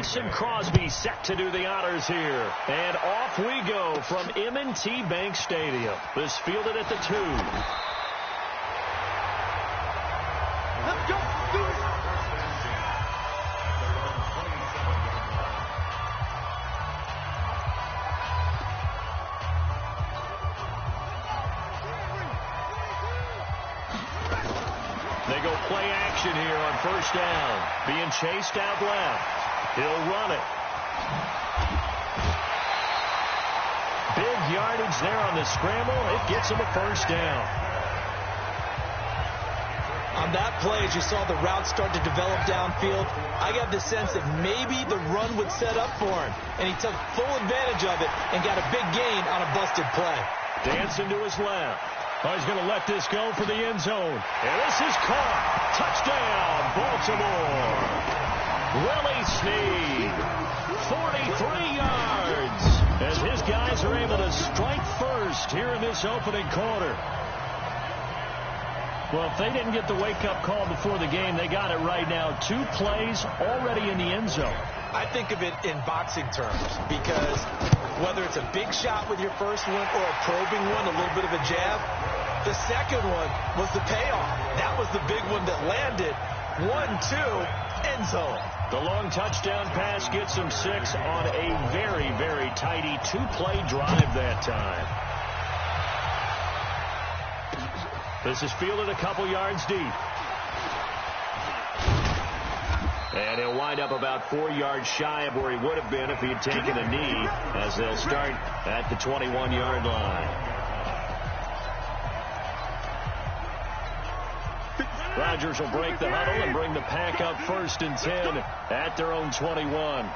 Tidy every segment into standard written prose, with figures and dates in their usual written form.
Mason Crosby set to do the honors here. And off we go from M&T Bank Stadium. This fielded at the 2. Let's go. They go play action here on first down. Being chased out left. He'll run it. Big yardage there on the scramble. It gets him a first down. On that play, as you saw the route start to develop downfield, I got the sense that maybe the run would set up for him. And he took full advantage of it and got a big gain on a busted play. Dancing to his left. Oh, he's going to let this go for the end zone. And this is caught. Touchdown, Baltimore. Willie Snead, 43 yards, as his guys are able to strike first here in this opening quarter. Well, if they didn't get the wake-up call before the game, they got it right now. 2 plays already in the end zone. I think of it in boxing terms because whether it's a big shot with your first one or a probing one, a little bit of a jab, the second one was the payoff. That was the big one that landed. 1-2, end zone. The long touchdown pass gets him 6 on a very, very tidy 2-play drive that time. This is fielded a couple yards deep. And he'll wind up about 4 yards shy of where he would have been if he had taken a knee, as they'll start at the 21-yard line. Rodgers will break the huddle and bring the pack up 1st and 10 at their own 21.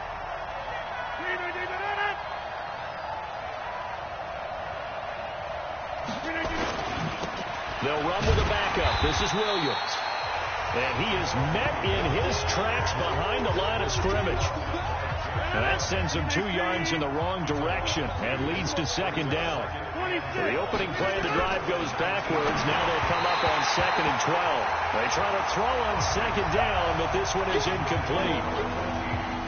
They'll run with a backup. This is Williams. And he is met in his tracks behind the line of scrimmage. And that sends him 2 yards in the wrong direction and leads to 2nd down. The opening play of the drive goes backwards. Now they'll come up on 2nd and 12. They try to throw on 2nd down, but this one is incomplete.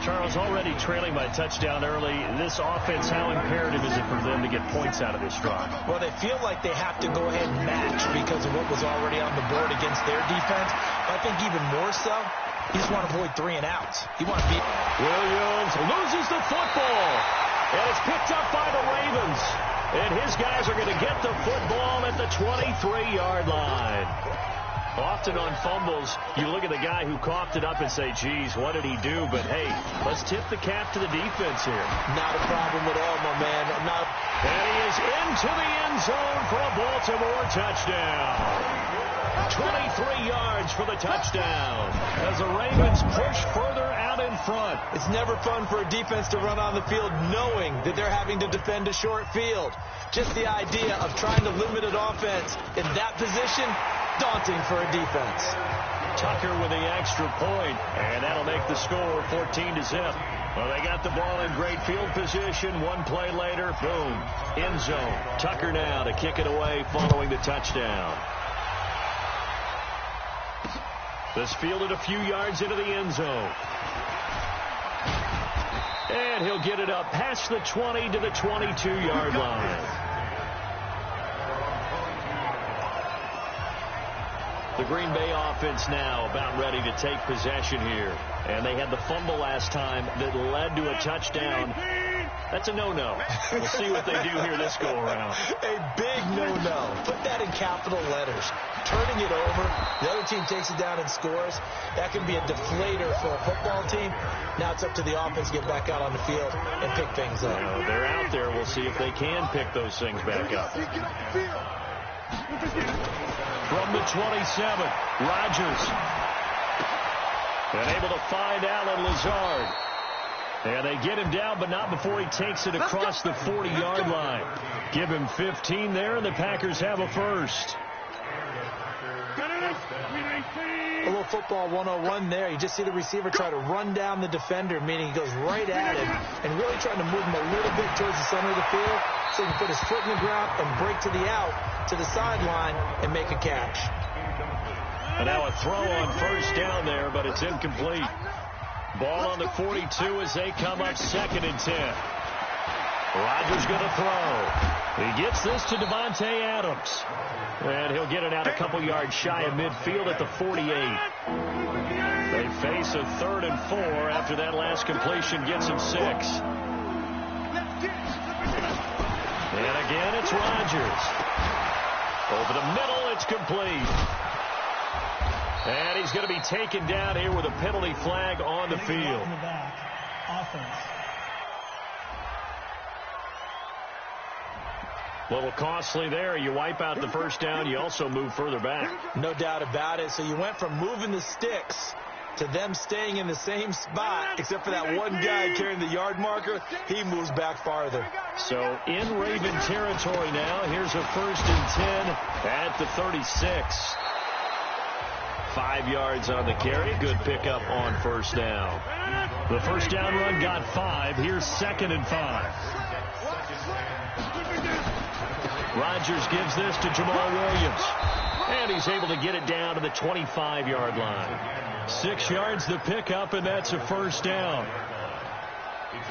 Charles, already trailing by touchdown early. This offense, how imperative is it for them to get points out of this drive? Well, they feel like they have to go ahead and match because of what was already on the board against their defense. I think even more so, he just want to avoid 3 and outs. He wants to beat. Williams loses the football, and it's picked up by the Ravens. And his guys are going to get the football at the 23-yard line. Often on fumbles, you look at the guy who coughed it up and say, geez, what did he do? But, hey, let's tip the cap to the defense here. Not a problem at all, my man. And he is into the end zone for a Baltimore touchdown. 23 yards for the touchdown as the Ravens push further out in front. It's never fun for a defense to run on the field knowing that they're having to defend a short field. Just the idea of trying to limit an offense in that position, daunting for a defense. Tucker with the extra point, and that'll make the score 14-0. Well, they got the ball in great field position. 1 play later, boom, end zone. Tucker now to kick it away following the touchdown. This fielded a few yards into the end zone. And he'll get it up past the 20 to the 22-yard line. The Green Bay offense now about ready to take possession here. And they had the fumble last time that led to a touchdown. That's a no-no. We'll see what they do here this go-around. A big no-no. Put that in capital letters. Turning it over, the other team takes it down and scores. That can be a deflator for a football team. Now it's up to the offense to get back out on the field and pick things up. They're out there. We'll see if they can pick those things back up. From the 27, Rodgers. And able to find Allen Lazard. And they get him down, but not before he takes it across the 40-yard line. Give him 15 there, and the Packers have a first. A little football 101 there. You just see the receiver try to run down the defender, meaning he goes right at him and really trying to move him a little bit towards the center of the field so he can put his foot in the ground and break to the out, to the sideline, and make a catch. And now a throw on first down there, but it's incomplete. Ball on the 42 as they come up 2nd and 10. Rodgers going to throw. He gets this to Davante Adams. And he'll get it out a couple yards shy of midfield at the 48. They face a 3rd and 4 after that last completion gets him 6. And again, it's Rodgers. Over the middle, it's complete. And he's going to be taken down here with a penalty flag on the field. Offense. A little costly there. You wipe out the first down. You also move further back. No doubt about it. So you went from moving the sticks to them staying in the same spot, except for that one guy carrying the yard marker. He moves back farther. So in Raven territory now. Here's a 1st and 10 at the 36. 5 yards on the carry. Good pickup on 1st down. The 1st down run got 5. Here's 2nd and 5. Rodgers gives this to Jamal Williams. And he's able to get it down to the 25-yard line. 6 yards the pickup, and that's a 1st down.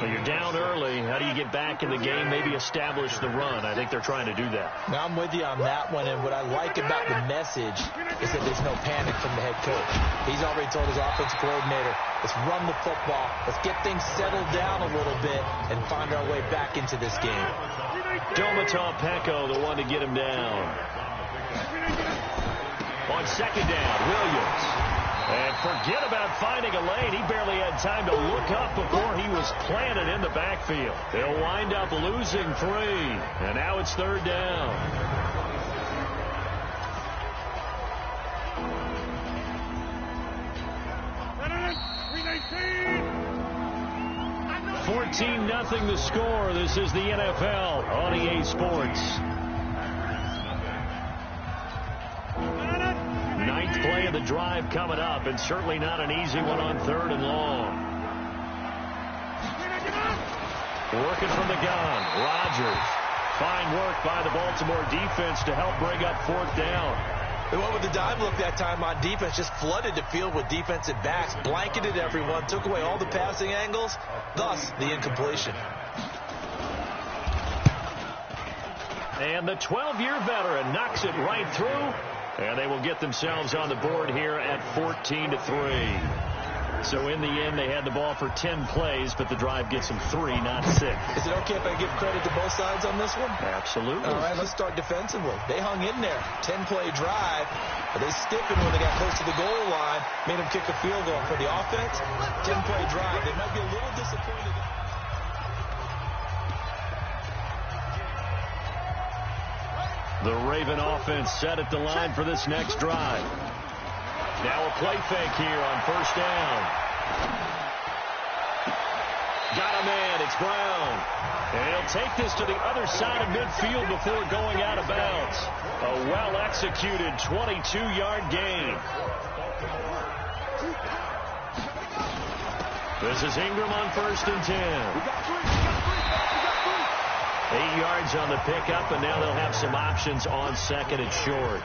So you're down early. How do you get back in the game? Maybe establish the run. I think they're trying to do that. Now, I'm with you on that one, and what I like about the message is that there's no panic from the head coach. He's already told his offensive coordinator, let's run the football, let's get things settled down a little bit, and find our way back into this game. Domata Peko, the one to get him down. On 2nd down, Williams. And forget about finding a lane. He barely had time to look up before he was planted in the backfield. They'll wind up losing 3. And now it's 3rd down. $14-0 the score. This is the NFL on EA Sports. 9th play of the drive coming up, and certainly not an easy one on 3rd and long. Working from the gun, Rodgers. Fine work by the Baltimore defense to help bring up 4th down. They went with the dime look that time on defense, just flooded the field with defensive backs, blanketed everyone, took away all the passing angles, thus the incompletion. And the 12-year veteran knocks it right through. And they will get themselves on the board here at 14-3. So in the end, they had the ball for 10 plays, but the drive gets them 3, not 6. Is it okay if I give credit to both sides on this one? Absolutely. All right, let's start defensively. They hung in there. 10-play drive, but they stiffened when they got close to the goal line, made them kick a field goal. For the offense, 10-play drive. They might be a little disappointed. The Raven offense set at the line for this next drive. Now a play fake here on 1st down. Got a man. It's Brown. And he'll take this to the other side of midfield before going out of bounds. A well-executed 22-yard gain. This is Ingram on 1st and 10. 8 yards on the pickup, and now they'll have some options on 2nd and short.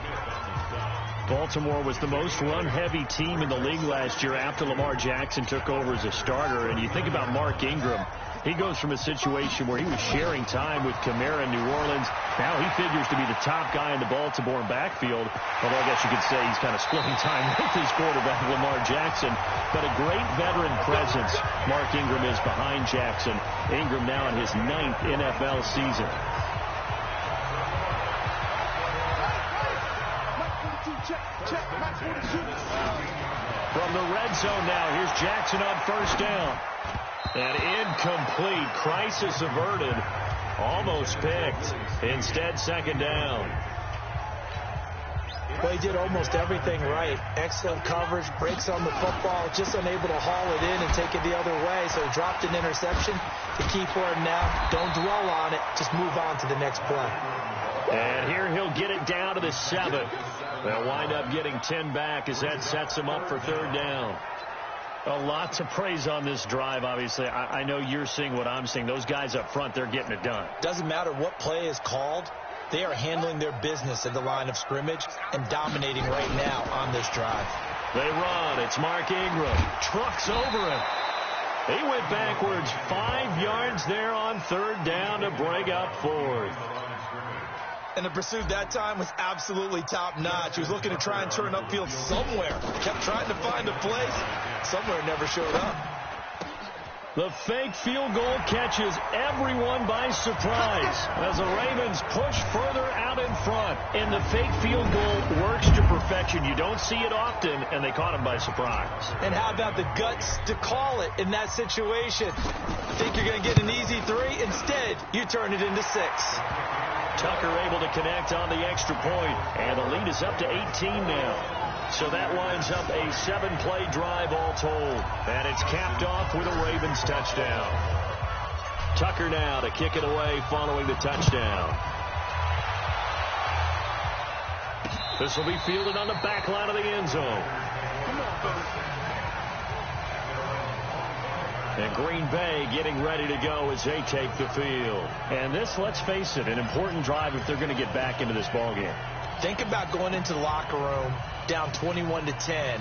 Baltimore was the most run-heavy team in the league last year after Lamar Jackson took over as a starter. And you think about Mark Ingram. He goes from a situation where he was sharing time with Kamara in New Orleans. Now he figures to be the top guy in the Baltimore backfield. Although I guess you could say he's kind of splitting time with his quarterback, Lamar Jackson. But a great veteran presence Mark Ingram is behind Jackson. Ingram now in his 9th NFL season. From the red zone now, here's Jackson on 1st down. And incomplete. Crisis averted. Almost picked. Instead, 2nd down. Well, he did almost everything right. Excellent coverage, breaks on the football, just unable to haul it in and take it the other way. So he dropped an interception. The key for him now, don't dwell on it. Just move on to the next play. And here he'll get it down to the 7. They'll wind up getting 10 back as that sets them up for 3rd down. A lot to praise on this drive, obviously. I know you're seeing what I'm seeing. Those guys up front, they're getting it done. Doesn't matter what play is called. They are handling their business at the line of scrimmage and dominating right now on this drive. They run. It's Mark Ingram. Trucks over him. He went backwards 5 yards there on third down to bring up fourth. And the pursuit that time was absolutely top-notch. He was looking to try and turn upfield somewhere. Kept trying to find a place. Somewhere never showed up. The fake field goal catches everyone by surprise as the Ravens push further out in front. And the fake field goal works to perfection. You don't see it often, and they caught him by surprise. And how about the guts to call it in that situation? Think you're going to get an easy 3? Instead, you turn it into 6. Tucker able to connect on the extra point, and the lead is up to 18 now. So that lines up a 7-play drive all told. And it's capped off with a Ravens touchdown. Tucker now to kick it away following the touchdown. This will be fielded on the back line of the end zone. And Green Bay getting ready to go as they take the field. And this, let's face it, an important drive if they're going to get back into this ballgame. Think about going into the locker room down 21-10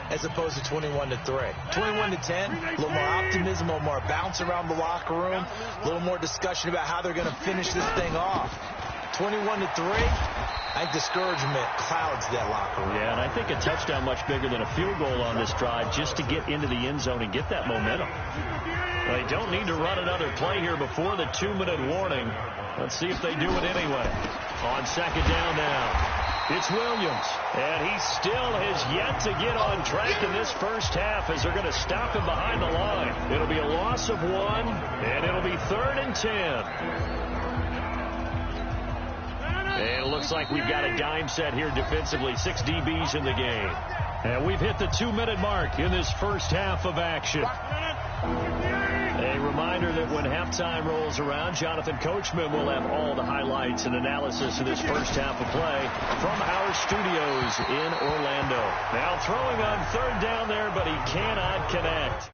as opposed to 21-3. 21-10, a little more optimism, a little more bounce around the locker room, a little more discussion about how they're going to finish this thing off. 21-3, I think discouragement clouds that locker room. Yeah, and I think a touchdown much bigger than a field goal on this drive just to get into the end zone and get that momentum. They don't need to run another play here before the 2-minute warning. Let's see if they do it anyway. On second down now, it's Williams. And he still has yet to get on track in this first half as they're going to stop him behind the line. It'll be a loss of 1, and it'll be 3rd and 10. And it looks like we've got a dime set here defensively. 6 DBs in the game. And we've hit the 2-minute mark in this first half of action. A reminder that when halftime rolls around, Jonathan Coachman will have all the highlights and analysis of this first half of play from our studios in Orlando. Now throwing on third down there, but he cannot connect.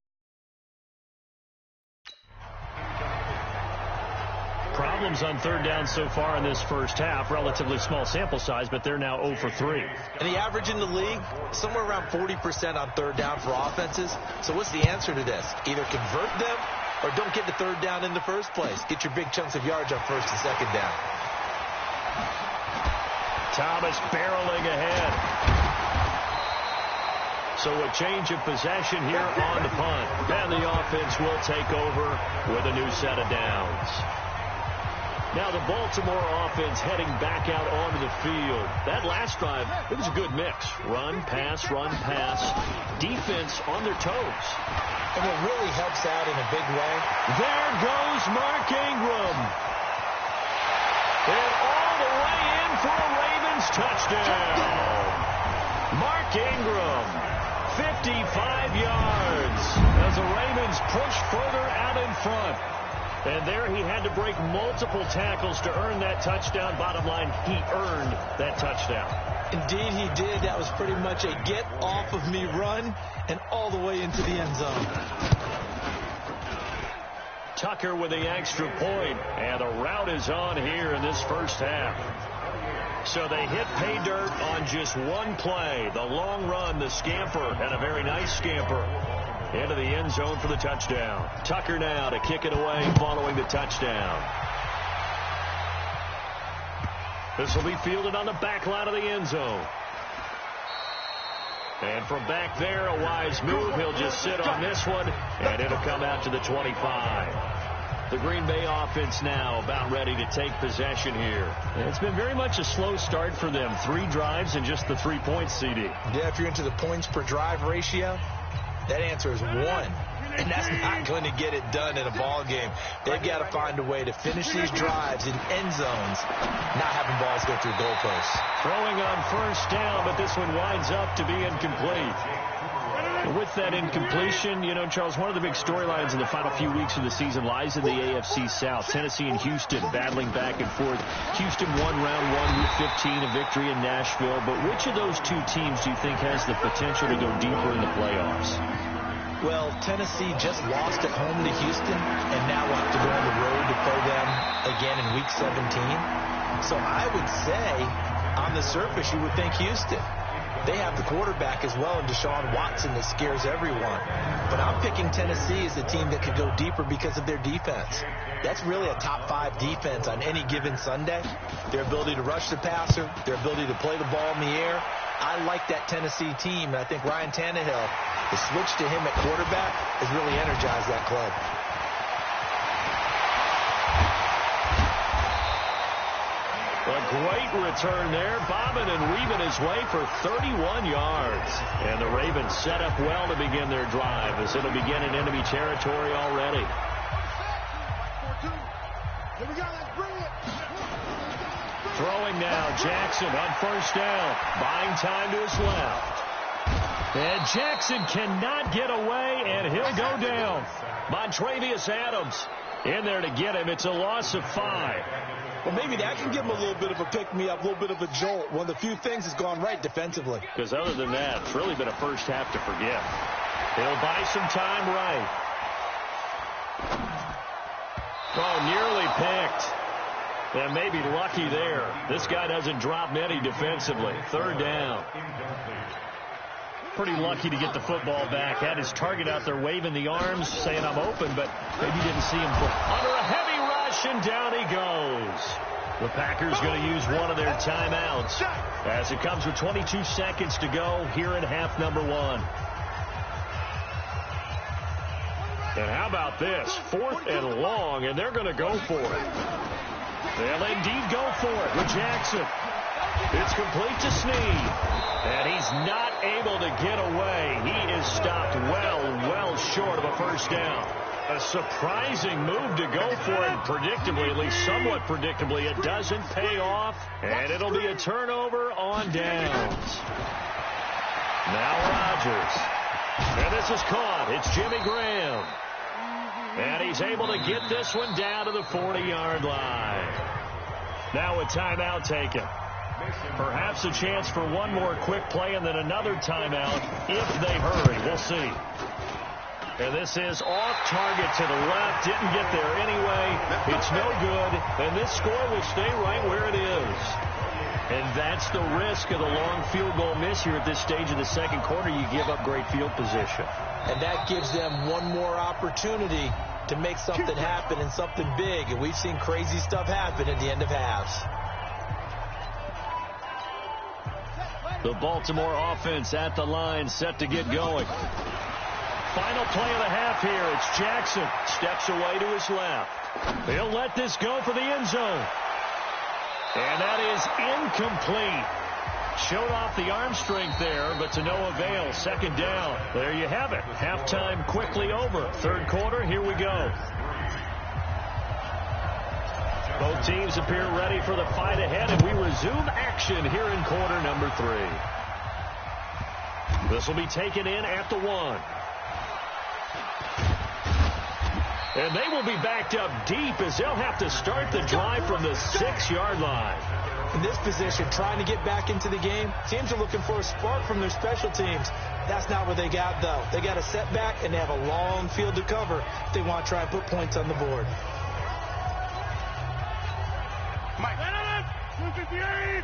Problems on third down so far in this first half. Relatively small sample size, but they're now 0 for 3. And the average in the league, somewhere around 40% on third down for offenses. So what's the answer to this? Either convert them or don't get the third down in the first place. Get your big chunks of yards on first and second down. Thomas barreling ahead. So a change of possession here on the punt. And the offense will take over with a new set of downs. Now the Baltimore offense heading back out onto the field. That last drive, it was a good mix. Run, pass, defense on their toes. And what really helps out in a big way. There goes Mark Ingram. And all the way in for a Ravens touchdown. Mark Ingram, 55 yards as the Ravens push further out in front. And there he had to break multiple tackles to earn that touchdown. Bottom line, he earned that touchdown. Indeed he did. That was pretty much a get-off-of-me run and all the way into the end zone. Tucker with the extra point, and the route is on here in this first half. So they hit pay dirt on just one play. The long run, the scamper, and a very nice scamper into the end zone for the touchdown. Tucker now to kick it away following the touchdown. This will be fielded on the back line of the end zone. And from back there, a wise move. He'll just sit on this one, and it'll come out to the 25. The Green Bay offense now about ready to take possession here. And it's been very much a slow start for them. 3 drives and just the 3 points, CD. Yeah, if you're into the points per drive ratio, that answer is 1. And that's not going to get it done in a ball game. They've got to find a way to finish these drives in end zones, not having balls go through goalposts. Throwing on first down, but this one winds up to be incomplete. With that incompletion, you know, Charles, one of the big storylines in the final few weeks of the season lies in the AFC South. Tennessee and Houston battling back and forth. Houston won round 1 with 15, a victory in Nashville. But which of those two teams do you think has the potential to go deeper in the playoffs? Well, Tennessee just lost at home to Houston and now will have to go on the road to play them again in Week 17. So I would say, on the surface, you would think Houston. They have the quarterback as well in Deshaun Watson that scares everyone. But I'm picking Tennessee as the team that could go deeper because of their defense. That's really a top 5 defense on any given Sunday. Their ability to rush the passer, their ability to play the ball in the air. I like that Tennessee team, and I think Ryan Tannehill, the switch to him at quarterback, has really energized that club. A great return there, bobbing and weaving his way for 31 yards. And the Ravens set up well to begin their drive as it'll begin in enemy territory already. Here we go, let's bring it. Throwing now, Jackson on first down, buying time to his left. And Jackson cannot get away, and he'll go down. Montravius Adams in there to get him. It's a loss of 5. Well, maybe that can give him a little bit of a pick-me-up, a little bit of a jolt. One of the few things that's gone right defensively. Because other than that, it's really been a first half to forget. He'll buy some time right. Oh, nearly picked. And maybe lucky there. This guy doesn't drop many defensively. Third down. Pretty lucky to get the football back. Had his target out there waving the arms, saying I'm open, but maybe didn't see him under a heavy rush, and down he goes. The Packers going to use one of their timeouts as it comes with 22 seconds to go here in half number 1. And how about this? 4th and long, and they're going to go for it. They'll indeed go for it with Jackson. It's complete to Snead. And he's not able to get away. He is stopped well short of a first down. A surprising move to go for it. Predictably, at least somewhat predictably, it doesn't pay off. And it'll be a turnover on downs. Now Rodgers. And this is caught. It's Jimmy Graham. And he's able to get this one down to the 40-yard line. Now a timeout taken. Perhaps a chance for one more quick play and then another timeout if they hurry. We'll see. And this is off target to the left. Didn't get there anyway. It's no good. And this score will stay right where it is. And that's the risk of the long field goal miss here at this stage of the second quarter. You give up great field position. And that gives them one more opportunity to make something happen and something big. And we've seen crazy stuff happen at the end of halves. The Baltimore offense at the line, set to get going. Final play of the half here. It's Jackson. Steps away to his left. He'll let this go for the end zone. And that is incomplete. Showed off the arm strength there, but to no avail. Second down. There you have it. Halftime quickly over. Third quarter, here we go. Both teams appear ready for the fight ahead, and we resume action here in quarter number 3. This will be taken in at the 1. And they will be backed up deep as they'll have to start the drive from the 6-yard line. In this position, trying to get back into the game, teams are looking for a spark from their special teams. That's not what they got, though. They got a setback, and they have a long field to cover if they want to try and put points on the board. Mike. 258.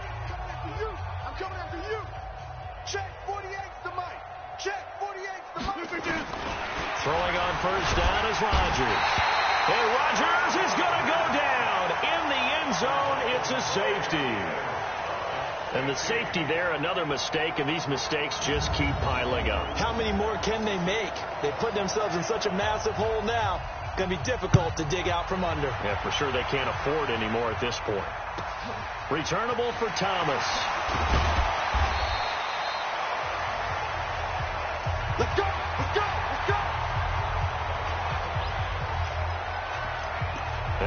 I'm coming after you. Check 48's the Mike. Check 48's the Mike. Throwing on first down is Rodgers. And Rodgers is going to go down in the end zone. It's a safety. And the safety there, another mistake, and these mistakes just keep piling up. How many more can they make? They put themselves in such a massive hole now. Going to be difficult to dig out from under. Yeah, for sure they can't afford anymore at this point. Returnable for Thomas. Let's go! Let's go! Let's go!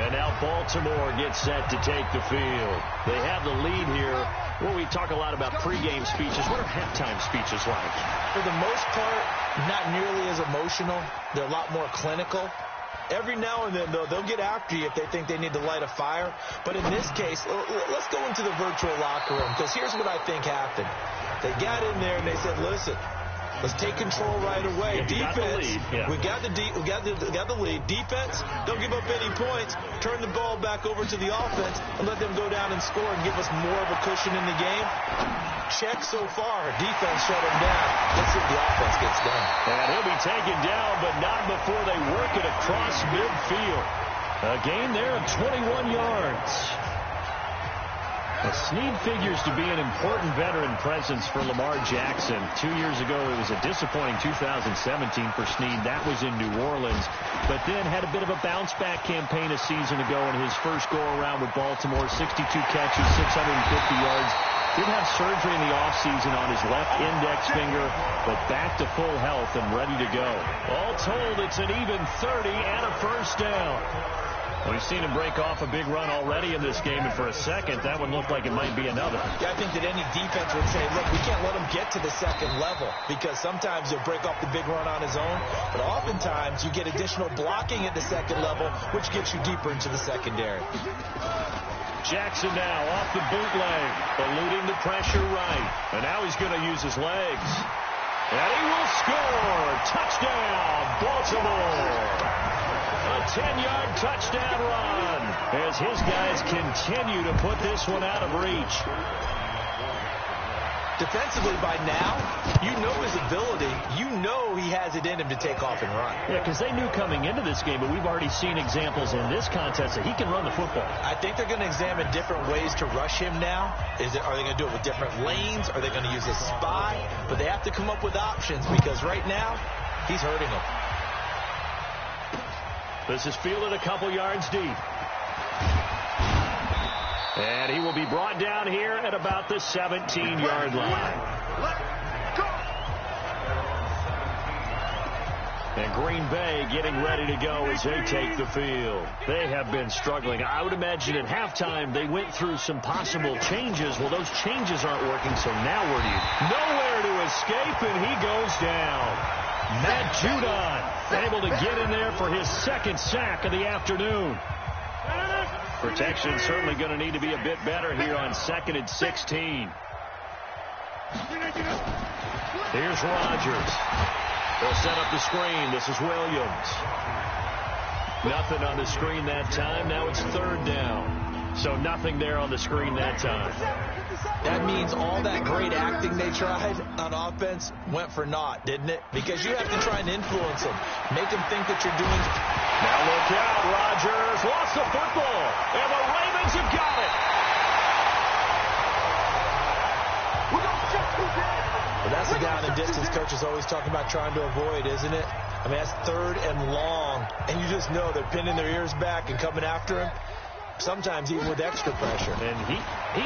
And now Baltimore gets set to take the field. They have the lead here. Well, we talk a lot about pregame speeches. What are halftime speeches like? For the most part, not nearly as emotional. They're a lot more clinical. Every now and then, though, they'll get after you if they think they need to light a fire. But in this case, let's go into the virtual locker room, because here's what I think happened. They got in there and they said, listen, Let's take control right away. Defense, we got the lead. Defense, don't give up any points. Turn the ball back over to the offense and let them go down and score and give us more of a cushion in the game. Check so far. Defense shut him down. Let's see if the offense gets done. And he'll be taken down, but not before they work it across midfield. A gain there of 21 yards. Snead figures to be an important veteran presence for Lamar Jackson. 2 years ago, it was a disappointing 2017 for Snead. That was in New Orleans. But then had a bit of a bounce-back campaign a season ago in his first go-around with Baltimore. 62 catches, 650 yards. Did have surgery in the offseason on his left index finger, but back to full health and ready to go. All told, it's an even 30 and a first down. We've seen him break off a big run already in this game, and for a second, that one looked like it might be another. Yeah, I think that any defense would say, look, we can't let him get to the second level, because sometimes he'll break off the big run on his own, but oftentimes you get additional blocking at the second level, which gets you deeper into the secondary. Jackson now off the bootleg, eluding the pressure right, and now he's going to use his legs. And he will score! Touchdown, Baltimore! A 10-yard touchdown run as his guys continue to put this one out of reach. Defensively by now, you know his ability. You know he has it in him to take off and run. Yeah, because they knew coming into this game, but we've already seen examples in this contest that he can run the football. I think they're going to examine different ways to rush him now. Are they going to do it with different lanes? Are they going to use a spy? But they have to come up with options because right now, he's hurting them. This is fielded a couple yards deep. And he will be brought down here at about the 17-yard line. And Green Bay getting ready to go as they take the field. They have been struggling. I would imagine at halftime they went through some possible changes. Well, those changes aren't working, so now where do you? Nowhere to escape, and he goes down. Matt Judon able to get in there for his second sack of the afternoon. Protection certainly going to need to be a bit better here on 2nd and 16. Here's Rodgers. They'll set up the screen. This is Williams. Nothing on the screen that time. Now it's 3rd down. So nothing there on the screen that time. That means all that great acting they tried on offense went for naught, didn't it? Because you have to try and influence them. Make them think that you're doing... Now look out, Rodgers lost the football, and the Ravens have got it. Well, that's the down and distance coaches always talking about trying to avoid, isn't it? I mean, that's 3rd and long, and you just know they're pinning their ears back and coming after him. Sometimes even with extra pressure. And he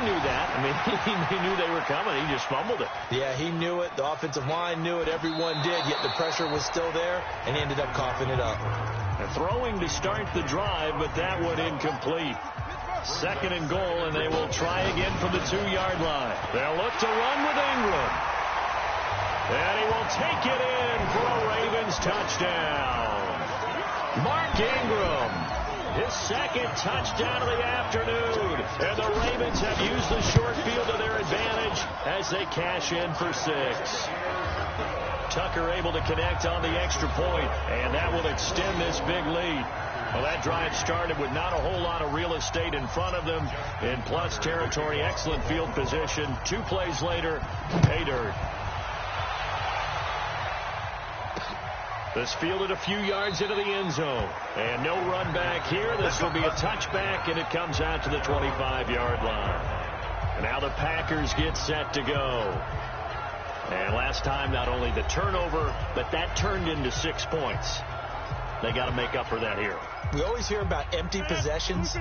knew that. I mean, he knew they were coming. He just fumbled it. Yeah, he knew it. The offensive line knew it. Everyone did, yet the pressure was still there, and he ended up coughing it up. And throwing to start the drive, but that one incomplete. 2nd and goal, and they will try again from the 2-yard line. They'll look to run with Ingram. And he will take it in for a Ravens touchdown. Mark Ingram. His second touchdown of the afternoon. And the Ravens have used the short field to their advantage as they cash in for 6. Tucker able to connect on the extra point, and that will extend this big lead. Well, that drive started with not a whole lot of real estate in front of them in plus territory. Excellent field position. 2 plays later, pay dirt. This fielded a few yards into the end zone. And no run back here. This will be a touchback, and it comes out to the 25-yard line. And now the Packers get set to go. And last time, not only the turnover, but that turned into 6 points. They got to make up for that here. We always hear about empty possessions,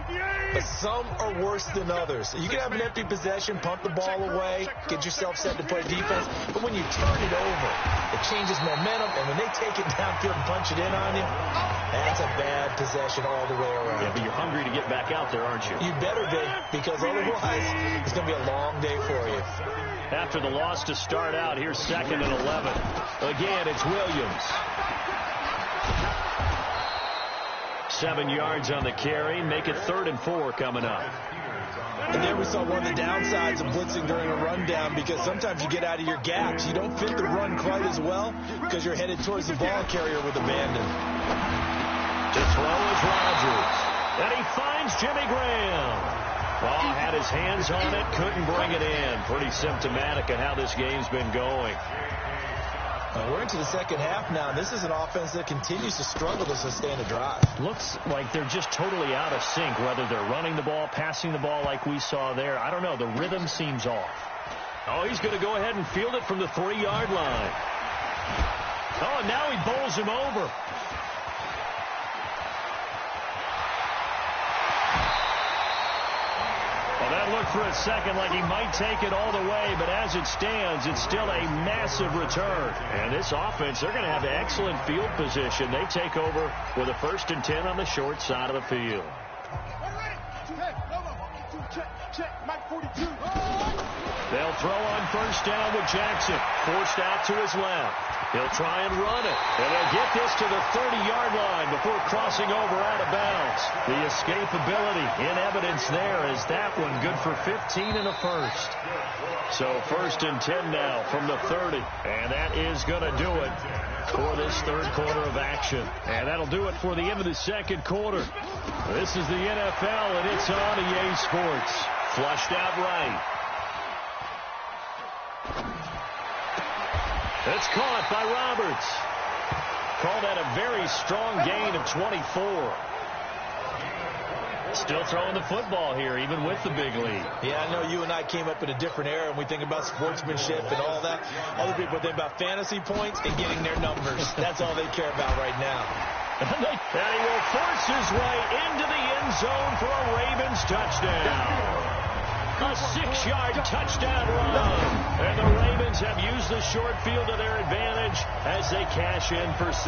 but some are worse than others. You can have an empty possession, pump the ball away, get yourself set to play defense, but when you turn it over, it changes momentum, and when they take it downfield and punch it in on you, that's a bad possession all the way around. Yeah, but you're hungry to get back out there, aren't you? You better be, because otherwise it's going to be a long day for you. After the loss to start out, here's 2nd and 11. Again, it's Williams. 7 yards on the carry. Make it 3rd and 4 coming up. And there we saw one of the downsides of blitzing during a rundown, because sometimes you get out of your gaps. You don't fit the run quite as well because you're headed towards the ball carrier with abandon. To throw is Rodgers. And he finds Jimmy Graham. Ball had his hands on it, couldn't bring it in. Pretty symptomatic of how this game's been going. We're into the second half now. This is an offense that continues to struggle to sustain a drive. Looks like they're just totally out of sync, whether they're running the ball, passing the ball like we saw there. I don't know. The rhythm seems off. Oh, he's going to go ahead and field it from the 3-yard line. Oh, and now he bowls him over. That looked for a second like he might take it all the way, but as it stands, it's still a massive return. And this offense, they're going to have excellent field position. They take over with a 1st and 10 on the short side of the field. They'll throw on 1st down with Jackson, forced out to his left. He'll try and run it, and they'll get this to the 30-yard line before crossing over out of bounds. The escapability in evidence there is that one good for 15 and a 1st. So 1st and 10 now from the 30, and that is going to do it for this third quarter of action. And that'll do it for the end of the second quarter. This is the NFL, and it's on EA Sports. Flushed out right. It's caught by Roberts. Call that a very strong gain of 24. Still throwing the football here, even with the big lead. Yeah, I know you and I came up in a different era, and we think about sportsmanship and all that. Other people think about fantasy points and getting their numbers. That's all they care about right now. And he will force his way into the end zone for a Ravens touchdown. A 6-yard touchdown run. And the Ravens have used the short field to their advantage as they cash in for 6.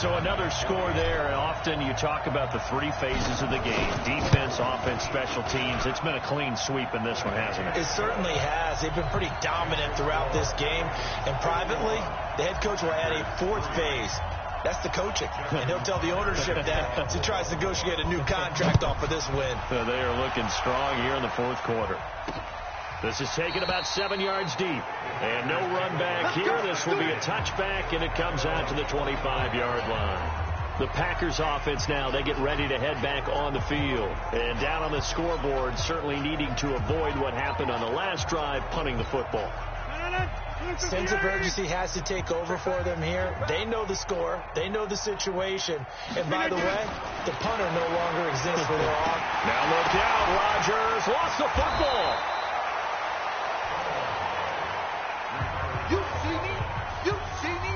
So another score there. And often you talk about the 3 phases of the game: defense, offense, special teams. It's been a clean sweep in this one, hasn't it? It certainly has. They've been pretty dominant throughout this game. And privately, the head coach will add a 4th phase. That's the coaching. And he'll tell the ownership that as he tries to negotiate a new contract off of this win. So they are looking strong here in the 4th quarter. This is taken about 7 yards deep. And no run back here. This will be a touchback, and it comes out to the 25-yard line. The Packers offense now, they get ready to head back on the field. And down on the scoreboard, certainly needing to avoid what happened on the last drive, punting the football. Sense of urgency has to take over for them here. They know the score. They know the situation. And by the way, the punter no longer exists for their off. Now look out. Rodgers lost the football. You see me? You see me?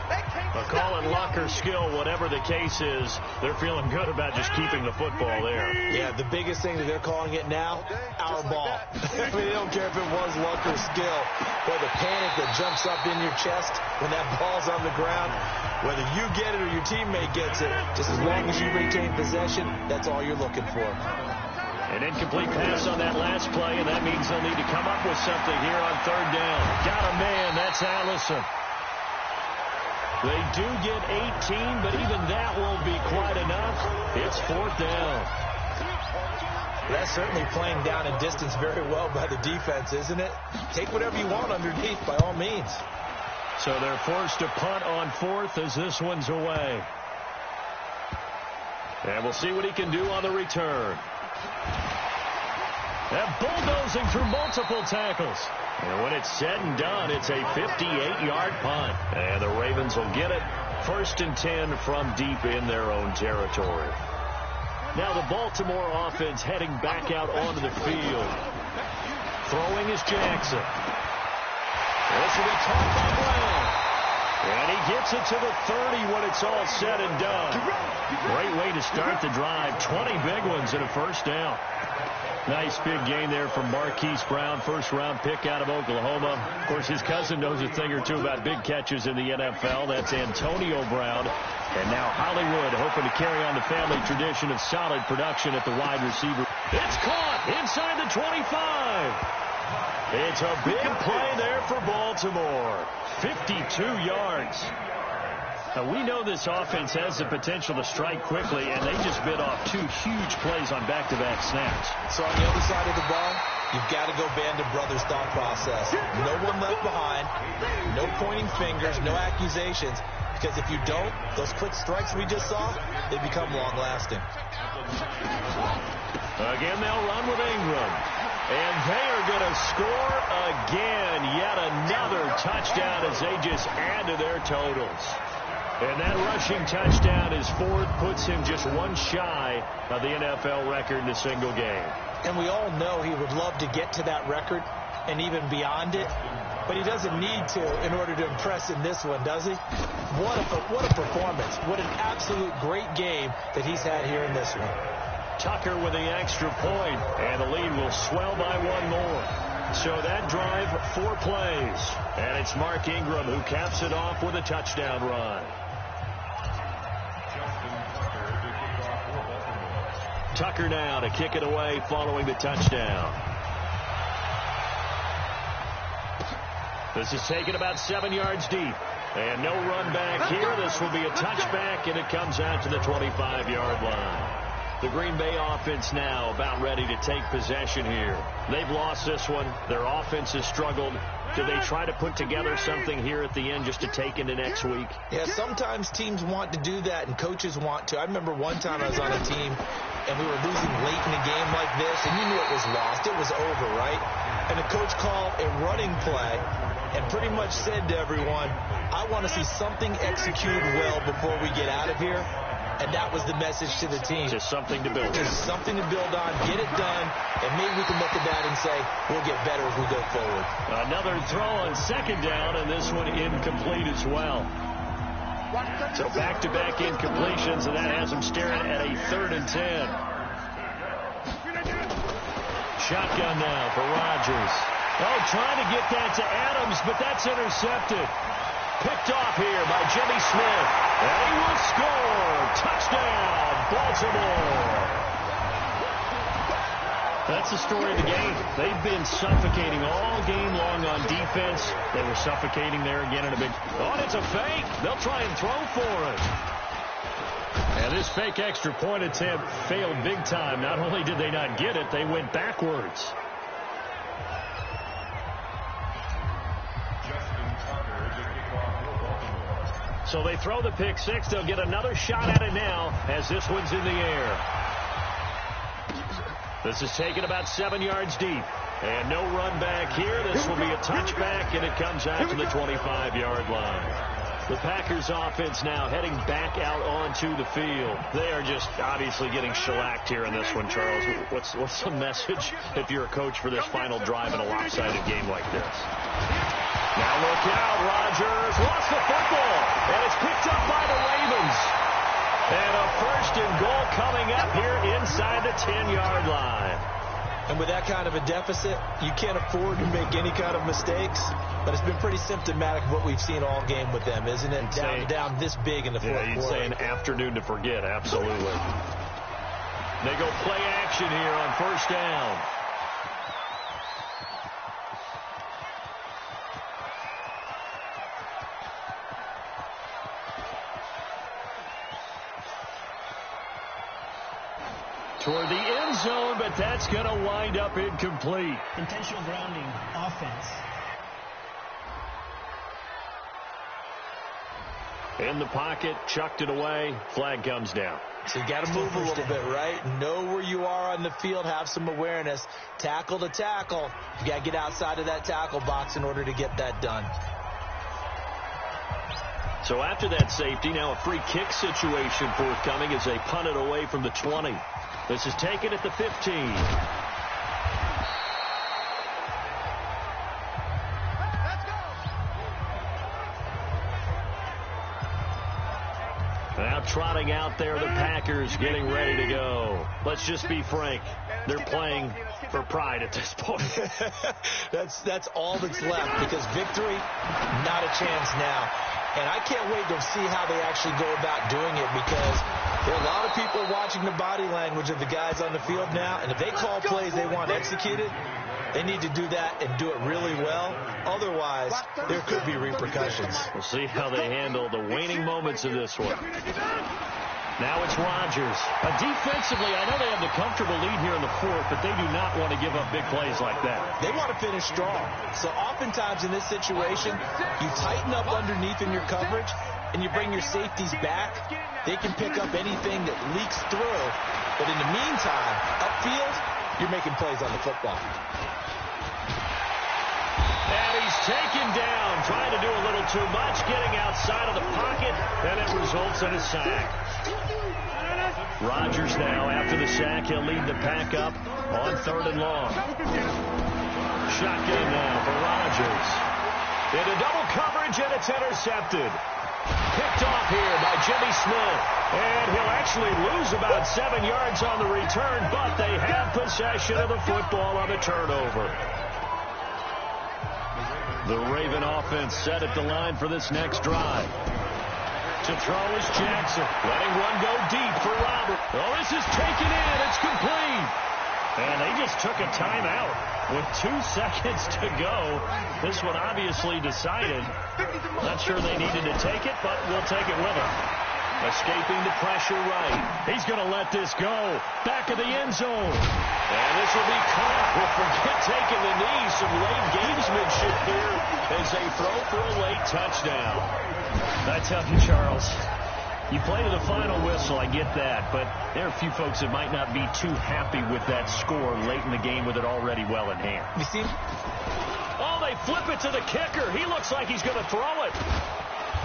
They can't A call in luck or skill, whatever the case is, they're feeling good about just keeping the football there. Yeah, the biggest thing that they're calling it now, our ball. I mean, they don't care if it was luck or skill. Or the panic that jumps up in your chest when that ball's on the ground. Whether you get it or your teammate gets it, just as long as you retain possession, that's all you're looking for. An incomplete pass on that last play, and that means they'll need to come up with something here on 3rd down. Got a man. That's Allison. They do get 18, but even that won't be quite enough. It's 4th down. That's certainly playing down in distance very well by the defense, isn't it? Take whatever you want underneath, by all means. So they're forced to punt on 4th as this one's away. And we'll see what he can do on the return. And bulldozing through multiple tackles. And when it's said and done, it's a 58-yard punt. And the Ravens will get it. 1st and 10 from deep in their own territory. Now the Baltimore offense heading back out onto the field. Throwing is Jackson. This will be caught by Brown. And he gets it to the 30 when it's all said and done. Great way to start the drive. 20 big ones and a 1st down. Nice big gain there from Marquise Brown, 1st-round pick out of Oklahoma. Of course, his cousin knows a thing or two about big catches in the NFL. That's Antonio Brown. And now Hollywood hoping to carry on the family tradition of solid production at the wide receiver. It's caught inside the 25. It's a big play there for Baltimore. 52 yards. We know this offense has the potential to strike quickly, and they just bit off 2 huge plays on back-to-back snaps. So on the other side of the ball, you've got to go band of brothers thought process. No one left behind, no pointing fingers, no accusations, because if you don't, those quick strikes we just saw, they become long-lasting. Again, they'll run with Ingram. And they are going to score again. Yet another touchdown as they just add to their totals. And that rushing touchdown is 4th, puts him just 1 shy of the NFL record in a single game. And we all know he would love to get to that record and even beyond it. But he doesn't need to in order to impress in this one, does he? What a performance. What an absolute great game that he's had here in this one. Tucker with the extra point, and the lead will swell by 1 more. So that drive, 4 plays, and it's Mark Ingram who caps it off with a touchdown run. Tucker now to kick it away following the touchdown. This is taken about 7 yards deep, and no run back here. This will be a touchback, and it comes out to the 25-yard line. The Green Bay offense now about ready to take possession here. They've lost this one. Their offense has struggled. Do they try to put together something here at the end just to take into next week? Yeah, sometimes teams want to do that and coaches want to. I remember one time I was on a team and we were losing late in a game like this, and you knew it was lost. It was over, right? And the coach called a running play and pretty much said to everyone, I want to see something executed well before we get out of here. And that was the message to the team. Just something to build on. Just something to build on, get it done, and maybe we can look at that and say, we'll get better as we go forward. Another throw on 2nd down, and this one incomplete as well. So back-to-back incompletions, and that has them staring at a 3rd and 10. Shotgun now for Rodgers. Oh, trying to get that to Adams, but that's intercepted. Picked off here by Jimmy Smith. And he will score. Touchdown, Baltimore. That's the story of the game. They've been suffocating all game long on defense. They were suffocating there again in a big... Oh, and it's a fake. They'll try and throw for it. And this fake extra point attempt failed big time. Not only did they not get it, they went backwards. So they throw the pick 6. They'll get another shot at it now as this one's in the air. This is taken about 7 yards deep. And no run back here. This will be a touchback, and it comes out to the 25-yard line. The Packers offense now heading back out onto the field. They are just obviously getting shellacked here in this one, Charles. What's the message if you're a coach for this final drive in a lopsided game like this? Now look out, Rodgers lost the football, and it's picked up by the Ravens. And a 1st and goal coming up here inside the 10-yard line. And with that kind of a deficit, you can't afford to make any kind of mistakes. But it's been pretty symptomatic of what we've seen all game with them, isn't it? Down this big in the fourth quarter. You'd say an afternoon to forget, absolutely. They go play action here on 1st down. Toward the end zone, but that's going to wind up incomplete. Intentional grounding, offense. In the pocket, chucked it away, flag comes down. So you got to move a little bit, right? Know where you are on the field, have some awareness. Tackle to tackle. You got to get outside of that tackle box in order to get that done. So after that safety, now a free kick situation forthcoming as they punt it away from the 20. This is taken at the 15. Now trotting out there, the Packers getting ready to go. Let's just be frank. They're playing for pride at this point. That's all that's left, because victory, not a chance now. And I can't wait to see how they actually go about doing it, because there are a lot of people watching the body language of the guys on the field now, and if they call plays they want executed, They need to do that and do it really well. Otherwise, there could be repercussions. We'll see how they handle the waning moments of this one. Now it's Rodgers. Defensively, I know they have the comfortable lead here in the fourth, but they do not want to give up big plays like that. They want to finish strong. So oftentimes in this situation, you tighten up underneath in your coverage, and you bring your safeties back. They can pick up anything that leaks through. But in the meantime, upfield, you're making plays on the football. And he's taken down, trying to do a little too much, getting outside of the pocket, and it results in a sack. Rodgers now, after the sack, he'll lead the pack up on 3rd and long. Shotgun now for Rodgers. Into double coverage, and it's intercepted. Picked off here by Jimmy Smith. And he'll actually lose about 7 yards on the return, but they have possession of the football on the turnover. The Raven offense set at the line for this next drive. To throw is Jackson. Letting one go deep for Robert. Oh, this is taken in. It's complete. And they just took a timeout with 2 seconds to go. This one obviously decided. Not sure they needed to take it, but we'll take it with them. Escaping the pressure right. He's going to let this go. Back of the end zone. And this will be caught. We'll forget taking the knee. Some late gamesmanship here as they throw for a late touchdown. I tell you, Charles, you play to the final whistle, I get that, but there are a few folks that might not be too happy with that score late in the game with it already well in hand. You see? Oh, they flip it to the kicker. He looks like he's going to throw it.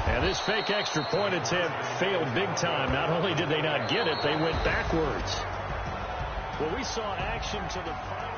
And this fake extra point attempt failed big time. Not only did they not get it, they went backwards. Well, we saw action to the final.